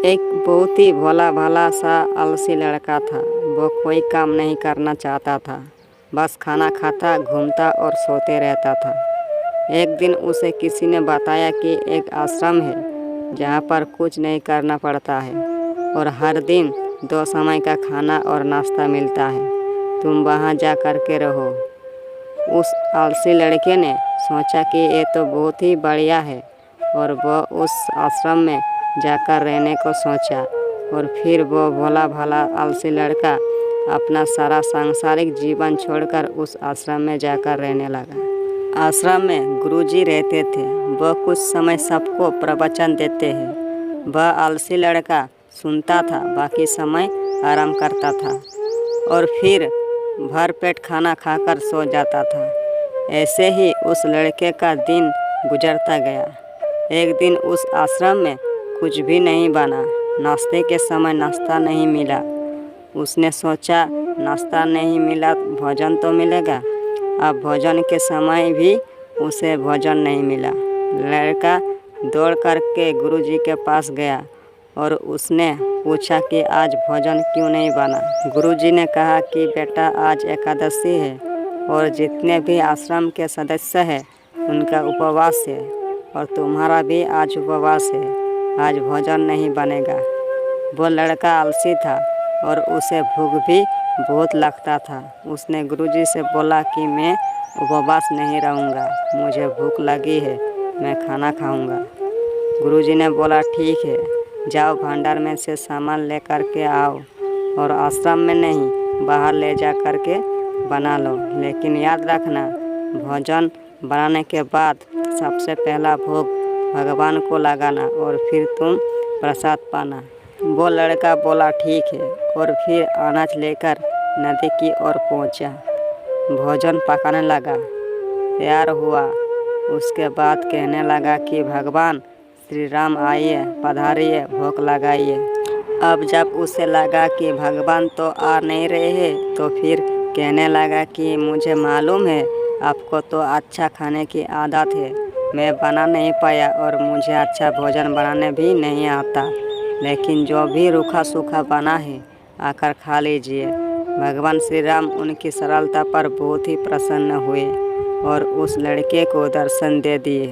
एक बहुत ही भोला भाला सा आलसी लड़का था। वो कोई काम नहीं करना चाहता था, बस खाना खाता, घूमता और सोते रहता था। एक दिन उसे किसी ने बताया कि एक आश्रम है जहाँ पर कुछ नहीं करना पड़ता है और हर दिन 2 समय का खाना और नाश्ता मिलता है। तुम वहाँ जा कर के रहो। उस आलसी लड़के ने सोचा कि ये तो बहुत ही बढ़िया है और वह उस आश्रम में जाकर रहने को सोचा। और फिर वो भोला भाला आलसी लड़का अपना सारा सांसारिक जीवन छोड़कर उस आश्रम में जाकर रहने लगा। आश्रम में गुरुजी रहते थे। वह कुछ समय सबको प्रवचन देते हैं। वह आलसी लड़का सुनता था, बाकी समय आराम करता था और फिर भर पेट खाना खाकर सो जाता था। ऐसे ही उस लड़के का दिन गुजरता गया। एक दिन उस आश्रम में कुछ भी नहीं बना। नाश्ते के समय नाश्ता नहीं मिला। उसने सोचा नाश्ता नहीं मिला, भोजन तो मिलेगा। अब भोजन के समय भी उसे भोजन नहीं मिला। लड़का दौड़ करके गुरुजी के पास गया और उसने पूछा कि आज भोजन क्यों नहीं बना। गुरुजी ने कहा कि बेटा, आज एकादशी है और जितने भी आश्रम के सदस्य हैं उनका उपवास है और तुम्हारा भी आज उपवास है। आज भोजन नहीं बनेगा। वो लड़का आलसी था और उसे भूख भी बहुत लगता था। उसने गुरुजी से बोला कि मैं उपवास नहीं रहूँगा, मुझे भूख लगी है, मैं खाना खाऊँगा। गुरुजी ने बोला ठीक है, जाओ भंडार में से सामान ले कर के आओ और आश्रम में नहीं, बाहर ले जा कर के बना लो। लेकिन याद रखना, भोजन बनाने के बाद सबसे पहला भोग भगवान को लगाना और फिर तुम प्रसाद पाना। वो लड़का बोला ठीक है और फिर अनाज लेकर नदी की ओर पहुंचा। भोजन पकाने लगा, तैयार हुआ। उसके बाद कहने लगा कि भगवान श्री राम आइए, पधारिए, भोग लगाइए। अब जब उसे लगा कि भगवान तो आ नहीं रहे हैं तो फिर कहने लगा कि मुझे मालूम है आपको तो अच्छा खाने की आदत है, मैं बना नहीं पाया और मुझे अच्छा भोजन बनाने भी नहीं आता, लेकिन जो भी रूखा सूखा बना है आकर खा लीजिए। भगवान श्री राम उनकी सरलता पर बहुत ही प्रसन्न हुए और उस लड़के को दर्शन दे दिए।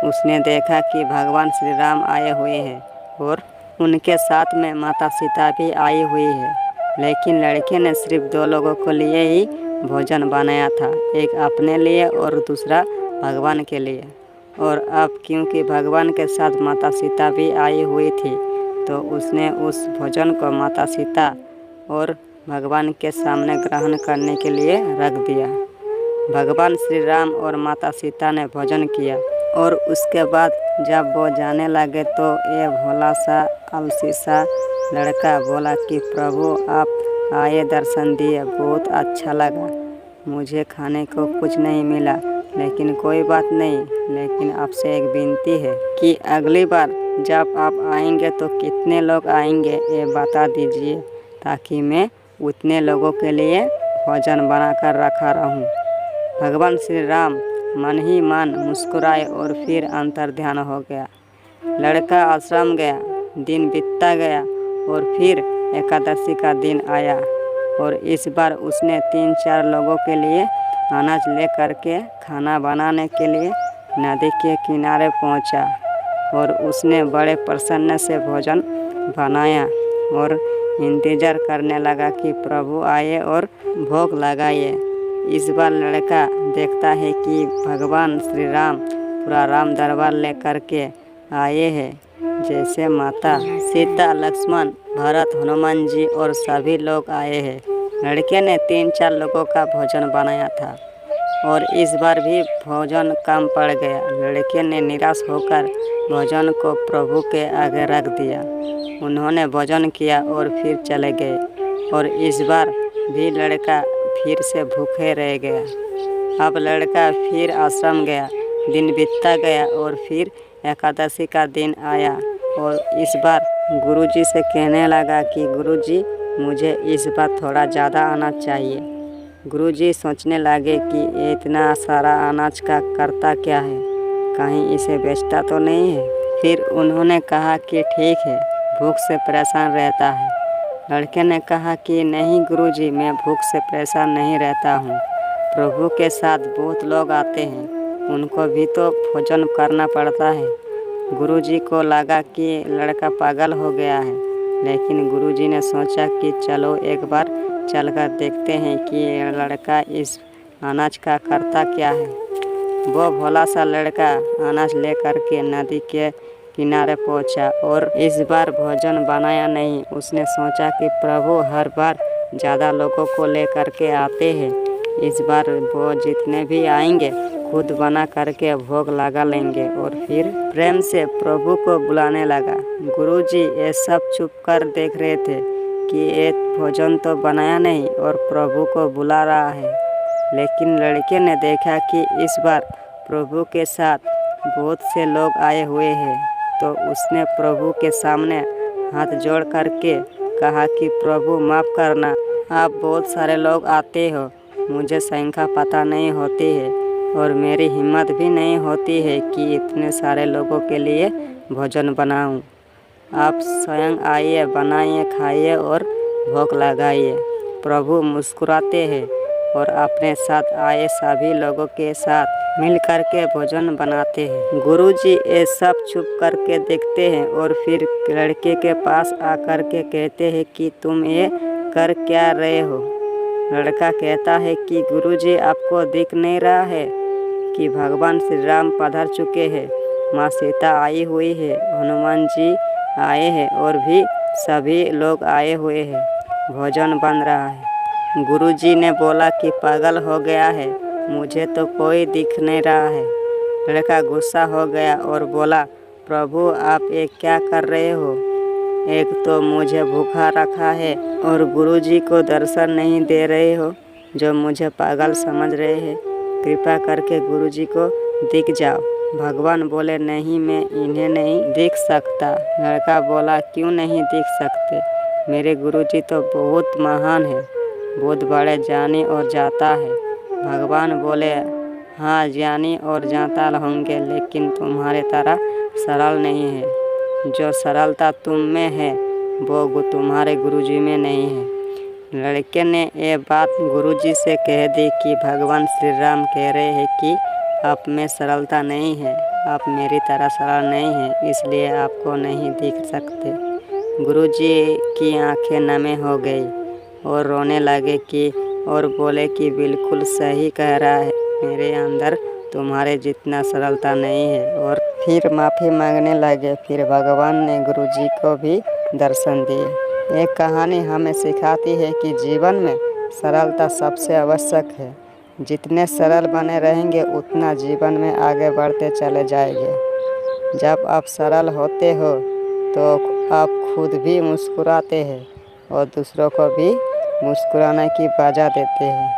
उसने देखा कि भगवान श्री राम आए हुए हैं और उनके साथ में माता सीता भी आई हुई है, लेकिन लड़के ने सिर्फ 2 लोगों के लिए ही भोजन बनाया था, एक अपने लिए और दूसरा भगवान के लिए। और अब क्योंकि भगवान के साथ माता सीता भी आई हुई थी तो उसने उस भोजन को माता सीता और भगवान के सामने ग्रहण करने के लिए रख दिया। भगवान श्री राम और माता सीता ने भोजन किया और उसके बाद जब वो जाने लगे तो ये भोला सा आलसी सा लड़का बोला कि प्रभु आप आए, दर्शन दिए, बहुत अच्छा लगा। मुझे खाने को कुछ नहीं मिला, लेकिन कोई बात नहीं, लेकिन आपसे एक विनती है कि अगली बार जब आप आएंगे तो कितने लोग आएंगे ये बता दीजिए, ताकि मैं उतने लोगों के लिए भोजन बनाकर रखा रहूं। भगवान श्री राम मन ही मन मुस्कुराए और फिर अंतर्ध्यान हो गया। लड़का आश्रम गया, दिन बीतता गया और फिर एकादशी का दिन आया और इस बार उसने 3-4 लोगों के लिए अनाज ले करके खाना बनाने के लिए नदी के किनारे पहुंचा और उसने बड़े प्रसन्न से भोजन बनाया और इंतज़ार करने लगा कि प्रभु आए और भोग लगाए। इस बार लड़का देखता है कि भगवान श्री राम पूरा राम दरबार ले करके आए हैं, जैसे माता सीता, लक्ष्मण, भरत, हनुमान जी और सभी लोग आए हैं। लड़के ने 3-4 लोगों का भोजन बनाया था और इस बार भी भोजन कम पड़ गया। लड़के ने निराश होकर भोजन को प्रभु के आगे रख दिया। उन्होंने भोजन किया और फिर चले गए और इस बार भी लड़का फिर से भूखे रह गया। अब लड़का फिर आश्रम गया, दिन बीतता गया और फिर एकादशी का दिन आया और इस बार गुरुजी से कहने लगा कि गुरुजी, मुझे इस बार थोड़ा ज़्यादा अनाज चाहिए। गुरुजी सोचने लगे कि ये इतना सारा अनाज का करता क्या है, कहीं इसे बेचता तो नहीं है। फिर उन्होंने कहा कि ठीक है, भूख से परेशान रहता है। लड़के ने कहा कि नहीं गुरुजी, मैं भूख से परेशान नहीं रहता हूँ। प्रभु के साथ बहुत लोग आते हैं, उनको भी तो भोजन करना पड़ता है। गुरुजी को लगा कि लड़का पागल हो गया है, लेकिन गुरुजी ने सोचा कि चलो एक बार चलकर देखते हैं कि ये लड़का इस अनाज का करता क्या है। वो भोला सा लड़का अनाज लेकर के नदी के किनारे पहुंचा और इस बार भोजन बनाया नहीं। उसने सोचा कि प्रभु हर बार ज़्यादा लोगों को लेकर के आते हैं, इस बार वो जितने भी आएंगे खुद बना करके भोग लगा लेंगे। और फिर प्रेम से प्रभु को बुलाने लगा। गुरुजी ये सब चुप कर देख रहे थे कि ये भोजन तो बनाया नहीं और प्रभु को बुला रहा है। लेकिन लड़के ने देखा कि इस बार प्रभु के साथ बहुत से लोग आए हुए हैं, तो उसने प्रभु के सामने हाथ जोड़ करके कहा कि प्रभु माफ़ करना, आप बहुत सारे लोग आते हो, मुझे संख्या पता नहीं होती है और मेरी हिम्मत भी नहीं होती है कि इतने सारे लोगों के लिए भोजन बनाऊं। आप स्वयं आइए, बनाइए, खाइए और भोग लगाइए। प्रभु मुस्कुराते हैं और अपने साथ आए सभी लोगों के साथ मिल कर के भोजन बनाते हैं। गुरुजी ये सब चुप करके देखते हैं और फिर लड़के के पास आकर के कहते हैं कि तुम ये कर क्या रहे हो। लड़का कहता है कि गुरुजी आपको दिख नहीं रहा है कि भगवान श्री राम पधार चुके हैं, माँ सीता आई हुई है, हनुमान जी आए हैं और भी सभी लोग आए हुए हैं, भोजन बन रहा है। गुरुजी ने बोला कि पागल हो गया है, मुझे तो कोई दिख नहीं रहा है। लड़का गुस्सा हो गया और बोला, प्रभु आप ये क्या कर रहे हो? एक तो मुझे भूखा रखा है और गुरुजी को दर्शन नहीं दे रहे हो, जो मुझे पागल समझ रहे हैं। कृपा करके गुरुजी को दिख जाओ। भगवान बोले, नहीं, मैं इन्हें नहीं दिख सकता। लड़का बोला, क्यों नहीं दिख सकते? मेरे गुरुजी तो बहुत महान है, बहुत बड़े ज्ञानी और जाता है। भगवान बोले, हाँ ज्ञानी और जाता होंगे, लेकिन तुम्हारे तरह सरल नहीं है। जो सरलता तुम में है वो तुम्हारे गुरुजी में नहीं है। लड़के ने ये बात गुरुजी से कह दी कि भगवान श्री राम कह रहे हैं कि आप में सरलता नहीं है, आप मेरी तरह सरल नहीं हैं, इसलिए आपको नहीं दिख सकते। गुरुजी की आंखें नमे हो गई और रोने लगे कि और बोले कि बिल्कुल सही कह रहा है, मेरे अंदर तुम्हारे जितना सरलता नहीं है। और फिर माफ़ी मांगने लगे। फिर भगवान ने गुरुजी को भी दर्शन दिए। एक कहानी हमें सिखाती है कि जीवन में सरलता सबसे आवश्यक है। जितने सरल बने रहेंगे उतना जीवन में आगे बढ़ते चले जाएंगे। जब आप सरल होते हो तो आप खुद भी मुस्कुराते हैं और दूसरों को भी मुस्कुराने की वजह देते हैं।